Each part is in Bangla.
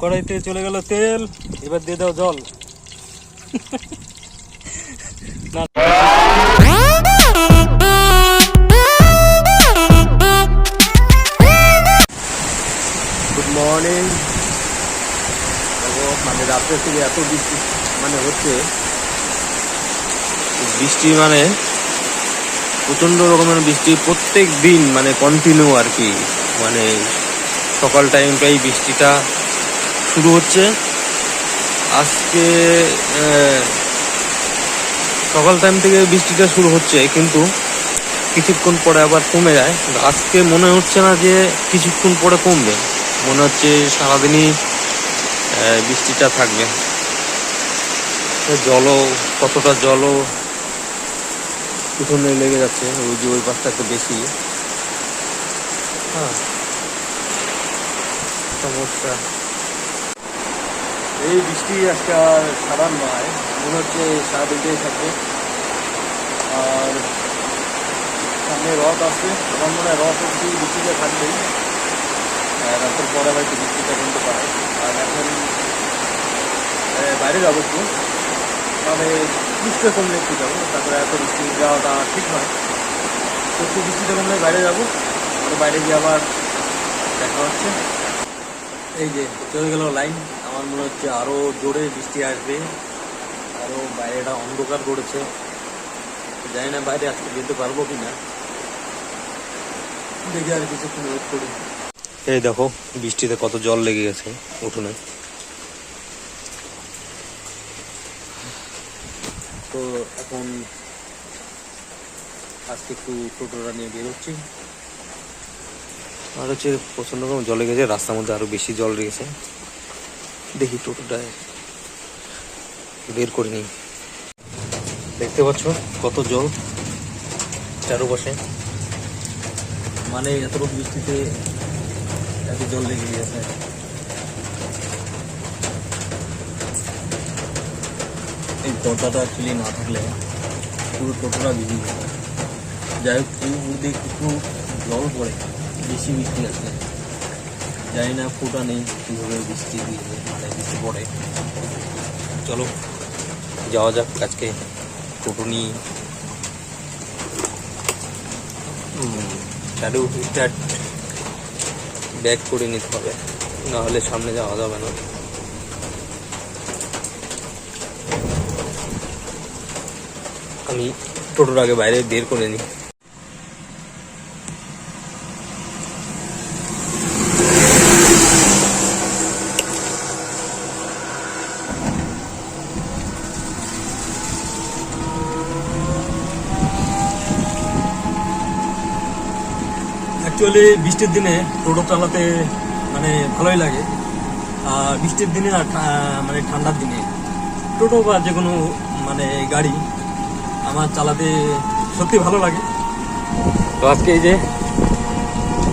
কড়াইতে চলে গেল তেল, এবার দিয়ে দাও জল। Good morning. মানে রাত্রে থেকে এত বৃষ্টি মানে হচ্ছে, বৃষ্টি মানে প্রচন্ড রকমের বৃষ্টি প্রত্যেক দিন, মানে কন্টিনিউ আর কি। মানে সকাল টাইমটাই বৃষ্টিটা শুরু হচ্ছে। আজকে সকাল টাইম থেকে বৃষ্টিটা শুরু হচ্ছে, কিন্তু কিছুক্ষণ পরে আবার কমে যায়। আজকে মনে হচ্ছে না যে কিছুক্ষণ পরে কমবে, মনে হচ্ছে সারাদিনই বৃষ্টিটা থাকবে। জলও কতটা জলও উঠোনে লেগে যাচ্ছে, ওই যে ওই পাশটা একটু বেশি। হ্যাঁ, সমস্যা। এই বৃষ্টি আজকে আর সারার নয়, মনে হচ্ছে সারাদিনটাই থাকবে। আর সামনে রথ আসছে, আমার মনে হয় রথ অব্দি বৃষ্টিটা থাকবেই। রাতের পরে হয়তো বৃষ্টিটা কমতে পারে। আর এখন বাইরে যাবো একটু, তাহলে বৃষ্টিটা কমলে একটু যাবো, তারপরে এত বৃষ্টি যাওয়াটা ঠিক নয়। তো একটু বৃষ্টিটা কমলে বাইরে যাবো, আর বাইরে গিয়ে আবার দেখা হচ্ছে। এই যে চলে গেল লাইন। আমার মনে হচ্ছে আরো জোরে বৃষ্টি আসবে, আরো বাইরেটা অন্ধকার করেছে। জানি না বাইরে আজকে যেতে পারবো কিনা, দেখি আর কিছুক্ষণ ওয়েট করি। এই দেখো বৃষ্টিতে কত জল লেগে গেছে উঠোনে। তো এখন আজকে একটু টোটোটা নিয়ে বেরোচ্ছি। আর হচ্ছে প্রচন্ড রকম জল লেগেছে, রাস্তার মধ্যে আরো বেশি জল লেগেছে। দেখি টোটোটায় বের করে নিই। দেখতে পাচ্ছ কত জল চারপাশে, মানে এতটুকু বৃষ্টিতে এত জল লেগে গেছে। এই পর্দাটা অ্যাকচুয়ালি না থাকলে পুরো টোটোটা ভিজে যাবে। যাই হোক, এই একটু জল পড়ে, বেশি বৃষ্টি আসলে জানি না ফুটা নেই কীভাবে বৃষ্টি দিয়ে, মানে বৃষ্টি পড়ে। চলো যাওয়া যাক আজকে টোটো নিয়ে। চালু স্টার্ট ব্যাক করে নিতে হবে, নাহলে সামনে যাওয়া যাবে না। আমি টোটোর আগে বাইরে বের করে নিই। অ্যাকচুয়ালি বৃষ্টির দিনে টোটো চালাতে মানে ভালোই লাগে। আর বৃষ্টির দিনে আর মানে ঠান্ডার দিনে টোটো বা যে কোনো মানে গাড়ি আমার চালাতে সত্যি ভালো লাগে। তো আজকে এই যে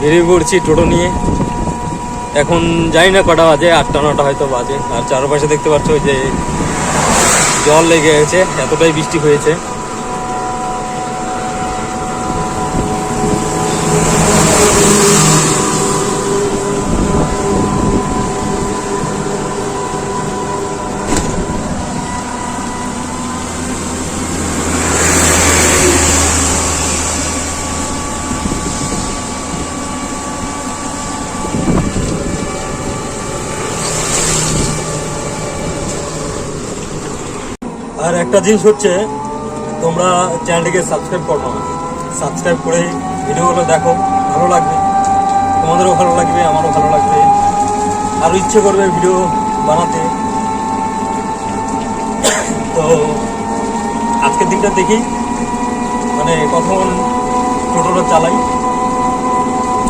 বেরিয়ে পড়ছি টোটো নিয়ে। এখন জানি না কটা বাজে, 8টা-9টা হয়তো বাজে। আর চারপাশে দেখতে পাচ্ছ যে জল লেগে গেছে, এতটাই বৃষ্টি হয়েছে। আর একটা জিনিস হচ্ছে, তোমরা চ্যানেলটিকে সাবস্ক্রাইব করো না। সাবস্ক্রাইব করে ভিডিওগুলো দেখো, ভালো লাগবে, তোমাদেরও ভালো লাগবে, আমারও ভালো লাগবে, আরও ইচ্ছে করবে ভিডিও বানাতে। তো আজকের দিনটা দেখি, মানে কখন টোটোটা চালাই।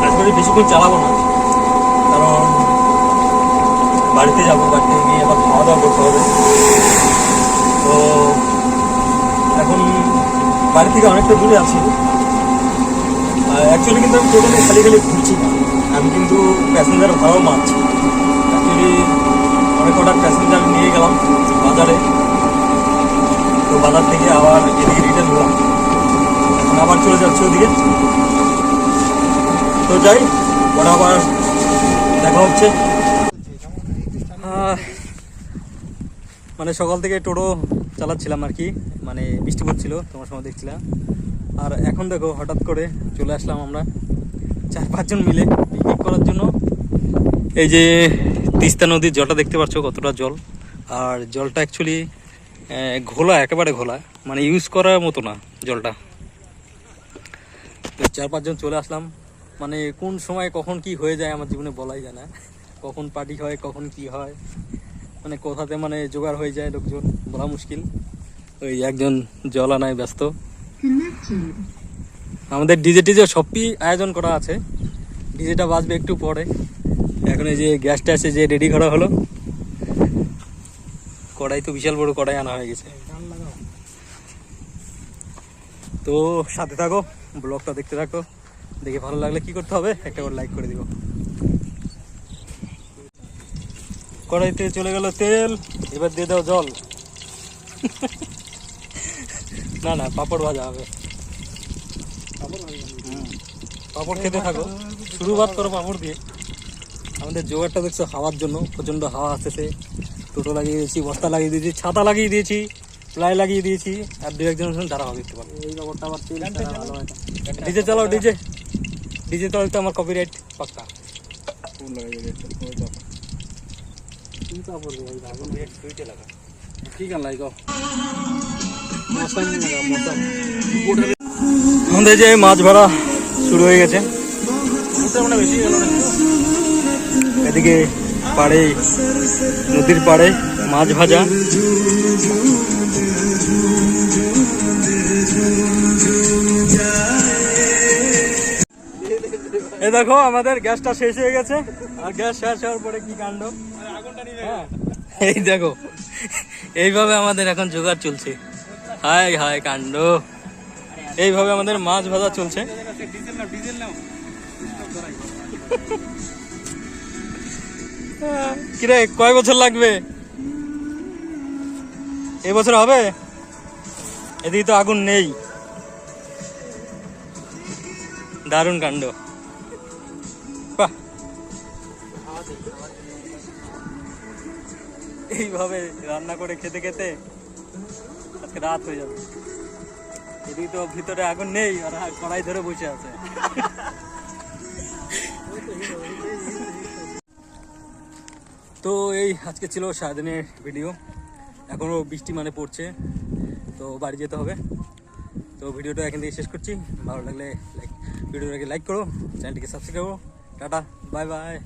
আজকে বেশিক্ষণ চালাবো না, কারণ বাড়িতে যাবো, বাড়িতে গিয়ে আবার খাওয়া দাওয়া করতে হবে। তো এখন বাড়ি থেকে অনেকটা দূরে আছি। অ্যাকচুয়ালি কিন্তু আমি টোটালি খালি খালি ঘুরছি না, আমি কিন্তু প্যাসেঞ্জার ভাড়াও মারছি। অ্যাকচুয়ালি অনেক কটা প্যাসেঞ্জার নিয়ে গেলাম বাজারে, তো বাজার থেকে আবার এদিকে রিটার্ন হলাম, এখন আবার চলে যাচ্ছে ওদিকে। তো যাই, ওরা আবার দেখা হচ্ছে। মানে সকাল থেকে টোটো চালাচ্ছিলাম আর কি, মানে বৃষ্টি পড়ছিল তোমার সময় দেখছিলাম। আর এখন দেখো হঠাৎ করে চলে আসলাম আমরা 4-5 জন মিলে পিকনিক করার জন্য। এই যে তিস্তা নদীর জলটা দেখতে পাচ্ছ কতটা জল, আর জলটা অ্যাকচুয়ালি ঘোলা, একেবারে ঘোলা, মানে ইউজ করার মতো না জলটা। তো 4-5 জন চলে আসলাম, মানে কোন সময় কখন কি হয়ে যায় আমার জীবনে বলাই যায় না, কখন পার্টি হয় কখন কি হয়, মানে কোথাতে মানে জোগাড় হয়ে যায় লোকজন বলা মুশকিল। ওই একজন জল আনায় ব্যস্ত। আমাদের ডিজে টিজে সবই আয়োজন করা আছে, ডিজেটা বাজবে একটু পরে। এখন এই যে গ্যাসটা আছে যে রেডি করা হলো, কড়াই তো বিশাল বড় কড়াই আনা হয়ে গেছে। তো সাথে থাকো, ব্লগটা দেখতে থাকো, দেখে ভালো লাগলে কি করতে হবে, একটা করে লাইক করে দিব। কড়াইতে চলে গেল তেল, এবার দিয়ে দাও জল। না না, পাপড় ভাজা হবে। পাপড় খেতে থাকো, শুরুবাত করো পাপড় দিয়ে। আমাদের জোগাড়টা দেখছো হাওয়ার জন্য, প্রচন্ড হাওয়া আসতেছে। টোটো লাগিয়ে দিয়েছি, বস্তা লাগিয়ে দিয়েছি, ছাতা লাগিয়ে দিয়েছি, প্লাই লাগিয়ে দিয়েছি, আর 2-1 দাঁড়া হবে একটু পারবো। এই ব্যাপারটা আবার ডিজে চালাও, ডিজে ডিজে চালাতে আমার কপিরাইট পাক্কা। আমাদের যে মাছ ধরা শুরু হয়ে গেছে, বেশি গেল না। এদিকে পাড়ে, নদীর পাড়ে মাছ ভাজা। এই দেখো আমাদের গ্যাসটা শেষ হয়ে গেছে, আর গ্যাস শেষ হওয়ার পরে কি কাণ্ড, হ্যাঁ, এই দেখো এইভাবে আমাদের এখন জোগাড় চলছে। হায় হায় কাণ্ড, এইভাবে আমাদের মাছ ভাজা চলছে। কিরে কয় বছর লাগবে, এই বছর হবে? এদিকে তো আগুন নেই, দারুণ কাণ্ড। এইভাবে রান্না করে খেতে খেতে আজকে রাত হয়ে যাবে। এদিকে তো ভিতরে আগুন নেই, আর কড়াই ধরে বসে আছে। তো এই আজকে ছিল সারাদিনের ভিডিও। এখনও বৃষ্টি মানে পড়ছে, তো বাড়ি যেতে হবে। তো ভিডিওটা এখান থেকে শেষ করছি। ভালো লাগলে ভিডিওটাকে লাইক করো, চ্যানেলটিকে সাবস্ক্রাইব করো। Tata, bye bye.